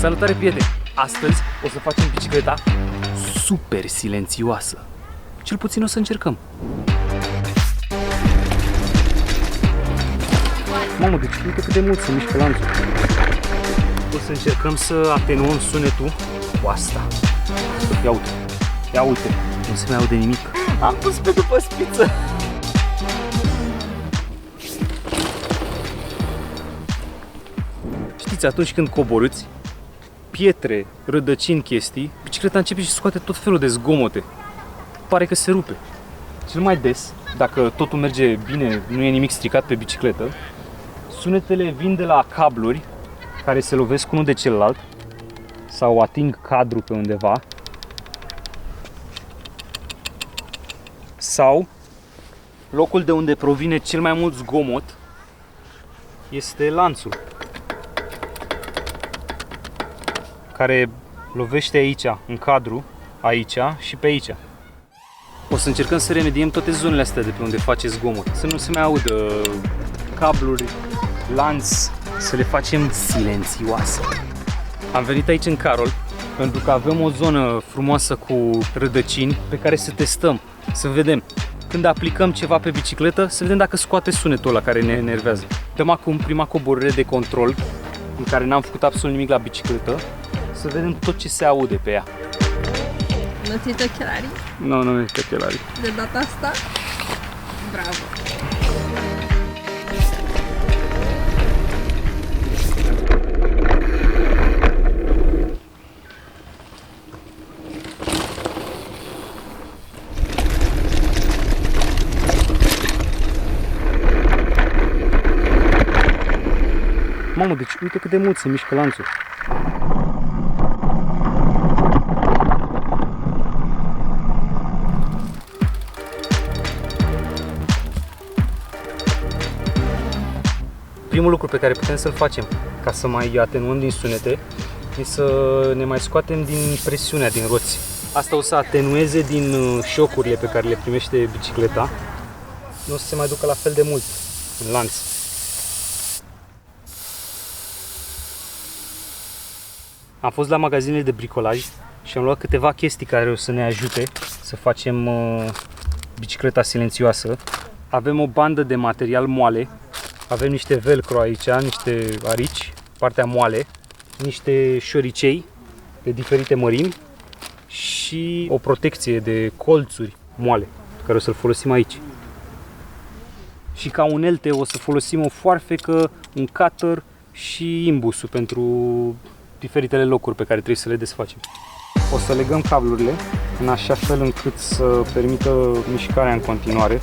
Salutare, prieteni! Astăzi o să facem bicicleta super silențioasă. Cel puțin o să încercăm. Mamă, deci uite cât de mult se mișcă lanțul. O să încercăm să atenuăm sunetul cu asta. Ia uite, ia uite, nu se mai aude nimic. Am pus pe după spiță. Știți, atunci când coborâți pietre, rădăcini, chestii, bicicleta începe și scoate tot felul de zgomote. Pare că se rupe. Cel mai des, dacă totul merge bine, nu e nimic stricat pe bicicletă, sunetele vin de la cabluri care se lovesc unul de celălalt sau ating cadru pe undeva, sau locul de unde provine cel mai mult zgomot este lanțul, care lovește aici, în cadru, aici și pe aici. O să încercăm să remediem toate zonele astea de pe unde face zgomot, să nu se mai audă cabluri, lanț, să le facem silențioase. Am venit aici în Carol pentru că avem o zonă frumoasă cu rădăcini pe care să testăm, să vedem. Când aplicăm ceva pe bicicletă, să vedem dacă scoate sunetul ăla care ne enervează. Dăm acum prima coborâre de control, în care n-am făcut absolut nimic la bicicletă, să vedem tot ce se aude pe ea. Nu ți-ești ochelarii? Nu, nu este ochelarii. De data asta? Bravo! Mamă, deci uite cât de mult se mișcă lanțul. Primul lucru pe care putem să-l facem ca să mai atenuăm din sunete e să ne mai scoatem din presiunea din roți. Asta o să atenueze din șocurile pe care le primește bicicleta. Nu o să se mai ducă la fel de mult în lanț. Am fost la magazinele de bricolaj și am luat câteva chestii care o să ne ajute să facem bicicleta silențioasă. Avem o bandă de material moale, avem niște velcro aici, niște arici, partea moale, niște șoricei de diferite mărimi și o protecție de colțuri moale pe care o să-l folosim aici. Și ca unelte o să folosim o foarfecă, un cutter și imbusul pentru diferitele locuri pe care trebuie să le desfacem. O să legăm cablurile în așa fel încât să permită mișcarea în continuare.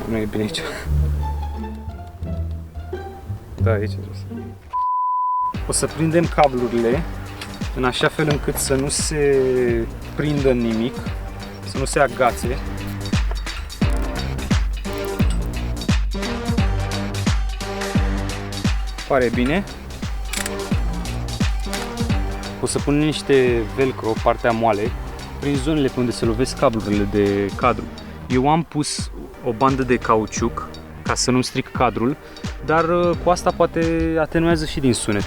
Nu e bine aici. Da, aici trebuie. O să prindem cablurile în așa fel încât să nu se prindă în nimic, să nu se agațe. Pare bine. O să punem niște velcro, partea moale, prin zonele pe unde se lovesc cablurile de cadru. Eu am pus o bandă de cauciuc ca să nu stric cadrul, dar cu asta poate atenuează și din sunet.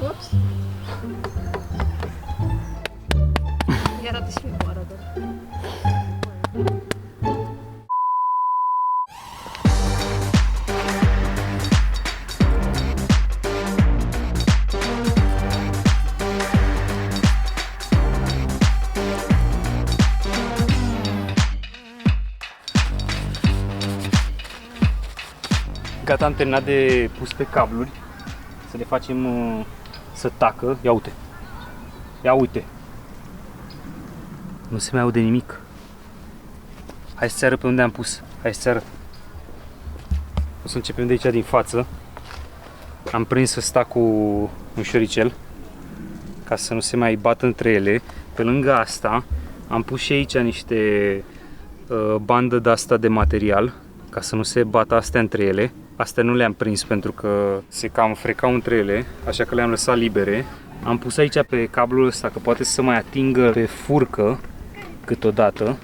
Ups! Iar arată și mie cum arată. Gata, Gata, am terminat de pus pe cabluri. Să le facem să tacă. Ia uite. Ia uite. Nu se mai aude nimic. Hai să-ți arăt pe unde am pus. Hai să-ți arăt. O să începem de aici din față. Am prins ăsta cu un șoricel ca să nu se mai bată între ele. Pe lângă asta am pus și aici niște bandă de asta de material ca să nu se bată astea între ele. Astea nu le-am prins pentru că se cam frecau între ele, așa că le-am lăsat libere. Am pus aici pe cablul ăsta că poate să mai atingă pe furcă câteodată.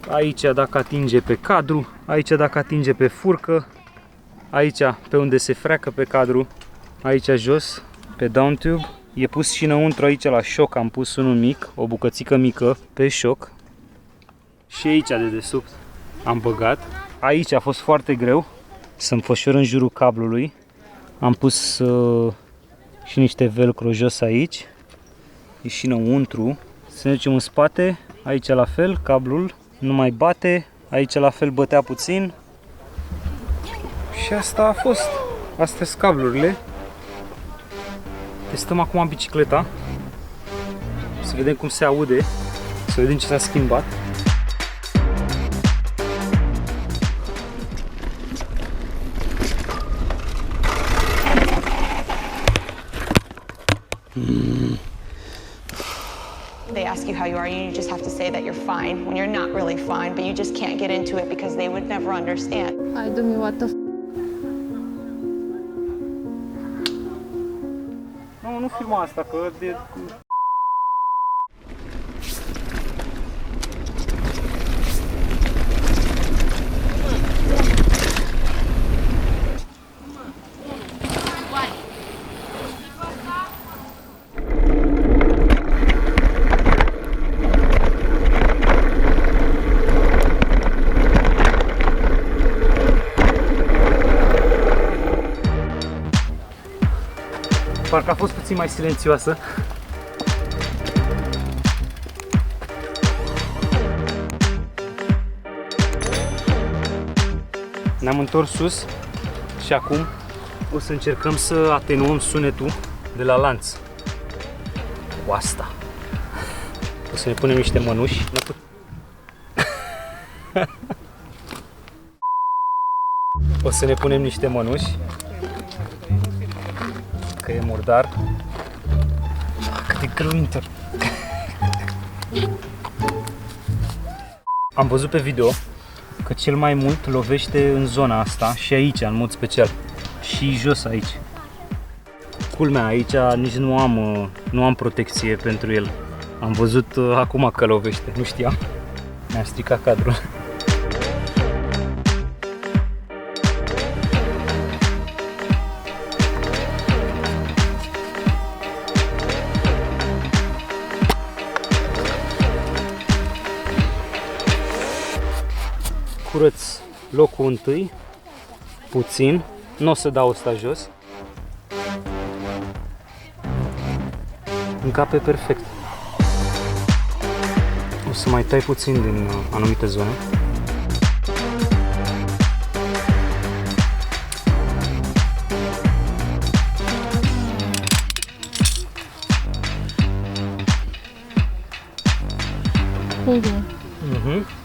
Aici dacă atinge pe cadru, aici dacă atinge pe furcă, aici pe unde se freacă pe cadru, aici jos, pe down tube. E pus și înăuntru aici la șoc, am pus unul mic, o bucățică mică pe șoc. Și aici de desubt am băgat. Aici a fost foarte greu să înfășor în jurul cablului. Am pus și niște velcro jos aici. E și înăuntru. Să ne ducem în spate, aici la fel, cablul nu mai bate. Aici la fel bătea puțin. Și asta a fost. Astea sunt cablurile. Testăm acum bicicleta. Să vedem cum se aude. Să vedem ce s-a schimbat. They ask you how you are, and you just have to say that you're fine when you're not really fine, but you just can't get into it because they would never understand. Hai, du-mi, what the Nu filma asta, că de... Parcă a fost puțin mai silențioasă. Ne-am întors sus și acum o să încercăm să atenuăm sunetul de la lanț cu asta. O să ne punem niște mănuși. O să ne punem niște mănuși, că e murdar. Cât de greu intră. Am văzut pe video că cel mai mult lovește în zona asta și aici, în mod special. Și jos aici. Culmea, aici nici nu am protecție pentru el. Am văzut acum că lovește, nu știam. Mi-a stricat cadrul. Curăț locul întâi, puțin, nu o să dau ăsta jos. Încape perfect. O să mai tai puțin din anumite zone.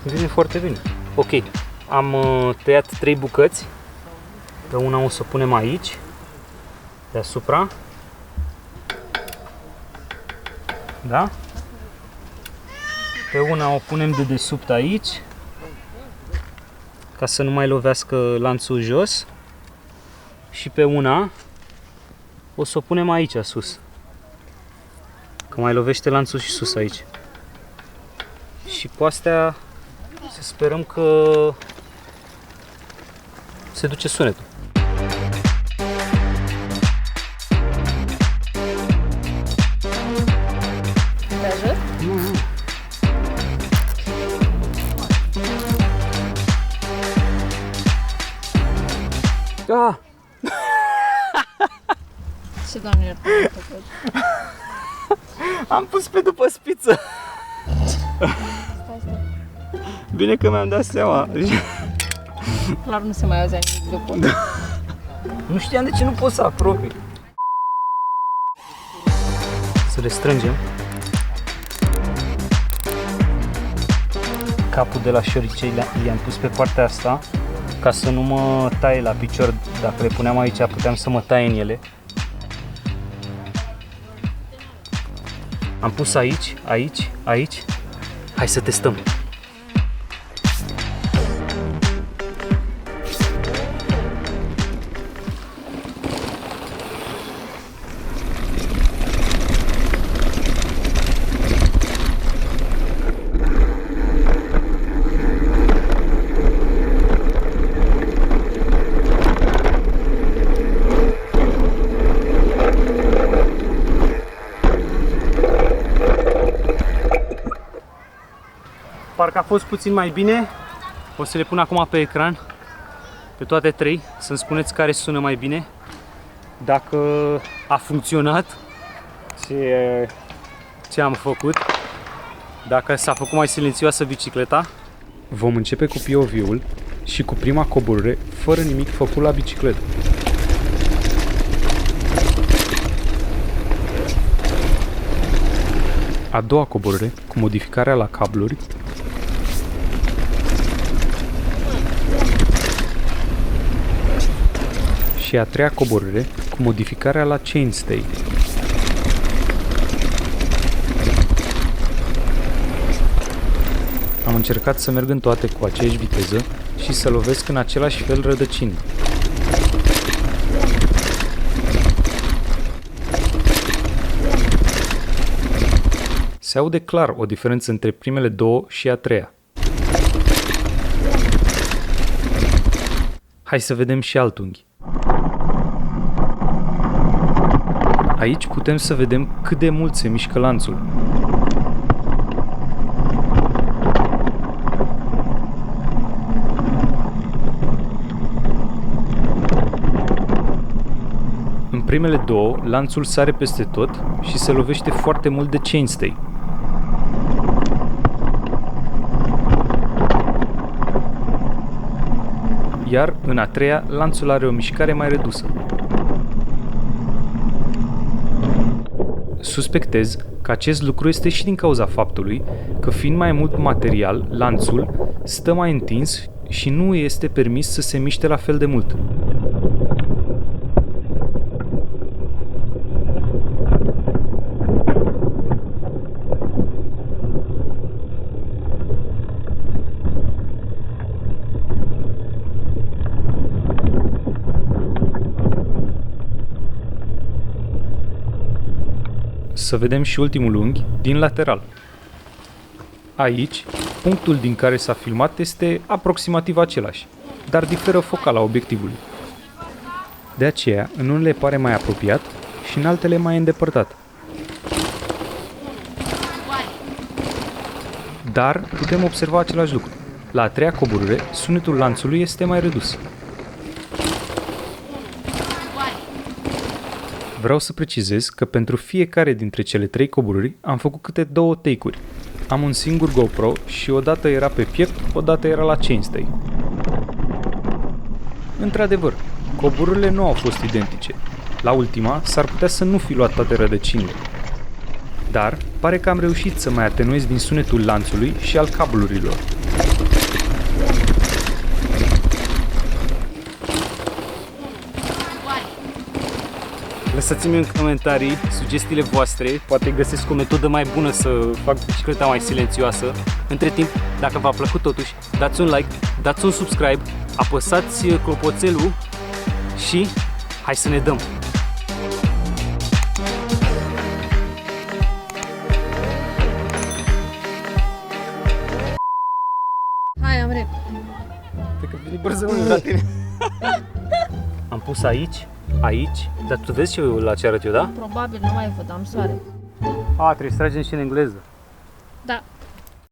Vine foarte bine. Ok, am tăiat 3 bucăți. Pe una o să o punem aici, deasupra. Da? Pe una o punem de desubt aici, ca să nu mai lovească lanțul jos. Și pe una o să o punem aici sus, că mai lovește lanțul și sus aici. Și cu astea să sperăm că se duce sunetul. Te ajut? Ah! Ce doamne iertă, am făcut. Am pus pe după spiță. Stai. Bine că mi-am dat seama. Clar nu se mai auzea nimic după. Nu știam de ce nu pot să apropii. Să le strângem. Capul de la șoricei i-am pus pe partea asta ca să nu mă taie la picior. Dacă le puneam aici, puteam să mă taie în ele. Am pus aici, aici, aici. Hai să testăm. Parcă a fost puțin mai bine. O să le pun acum pe ecran, pe toate trei, să-mi spuneți care sună mai bine, dacă a funcționat ce am făcut, dacă s-a făcut mai silențioasă bicicleta. Vom începe cu POV-ul și cu prima coborâre, fără nimic făcut la bicicletă. A doua coborâre, cu modificarea la cabluri. Și a treia coborâre, cu modificarea la chainstay. Am încercat să merg în toate cu aceeași viteză și să lovesc în același fel rădăcini. Se aude clar o diferență între primele două și a treia. Hai să vedem și alt unghi. Aici putem să vedem cât de mult se mișcă lanțul. În primele două, lanțul sare peste tot și se lovește foarte mult de chainstay. Iar în a treia, lanțul are o mișcare mai redusă. Suspectez că acest lucru este și din cauza faptului că, fiind mai mult material, lanțul stă mai întins și nu este permis să se miște la fel de mult. Să vedem și ultimul unghi din lateral. Aici, punctul din care s-a filmat este aproximativ același, dar diferă focala obiectivului. De aceea, în unele pare mai apropiat și în altele mai îndepărtat. Dar putem observa același lucru. La a treia coborâre, sunetul lanțului este mai redus. Vreau să precizez că pentru fiecare dintre cele trei coborâri am făcut câte 2 take-uri. Am un singur GoPro și odată era pe piept, odată era la chainstay. Într-adevăr, coborârile nu au fost identice. La ultima s-ar putea să nu fi luat toate rădăcinile. Dar pare că am reușit să mai atenuez din sunetul lanțului și al cablurilor. Lăsați-mi în comentarii sugestiile voastre, poate găsesc o metodă mai bună să fac bicicleta mai silențioasă. Între timp, dacă v-a plăcut totuși, dați un like, dați un subscribe, apăsați clopoțelul și hai să ne dăm! Hai, am rep. Cred că vine bărzămânul la tine. Am pus aici, aici, dar tu vezi la ce arăt eu, da? Probabil nu mai văd, am soare. A, trebuie să tragem și în engleză. Da.